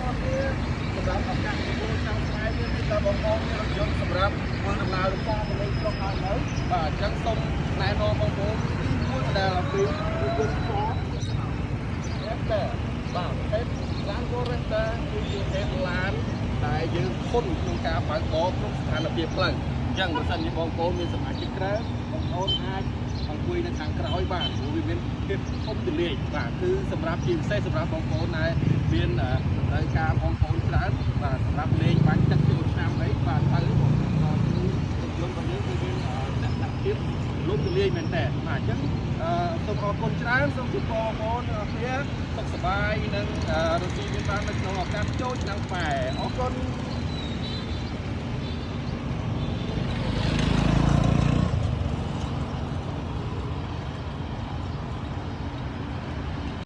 សម្រាប់ឱកាសចូលឆ្នាំខ្មែរនេះគឺថាបងប្អូនមានរថយន្តសម្រាប់ធ្វើដំណើរទៅតាមប្រទេសក្រុងហើយនៅបាទអញ្ចឹងសូមណែនាំបងប្អូនទីមួយដែលអំពីរថយន្តស្អាត Rester បាទប្រភេទ Land Rover Rester គឺជាប្រភេទឡានដែលយើងធន់ក្នុងការបើកបរគ្រប់ស្ថានភាពផ្លូវអញ្ចឹងបើសិនជាបងប្អូនមានសមាជិកក្រៅបងប្អូនអាចអង្គុយនៅខាងក្រោយបាទព្រោះវាមានភាពធំទូលាយបាទគឺសម្រាប់ជាពិសេសសម្រាប់បងប្អូនដែលមានត្រូវការបងប្អូនច្រើនបាទសម្រាប់លេងបាញ់ទឹកចូលឆ្នាំអីបាទទៅគឺរថយន្តរបស់យើងគឺមានអ្នកភាពលំទូលាយមែនតើបាទអញ្ចឹងសូមអរគុណច្រើនសូមជូនបងប្អូនអរគ្នាសុខសប្បាយនិងរកស៊ីមានបាននៅក្នុងឱកាសចូលឆ្នាំខ្មែរអរគុណ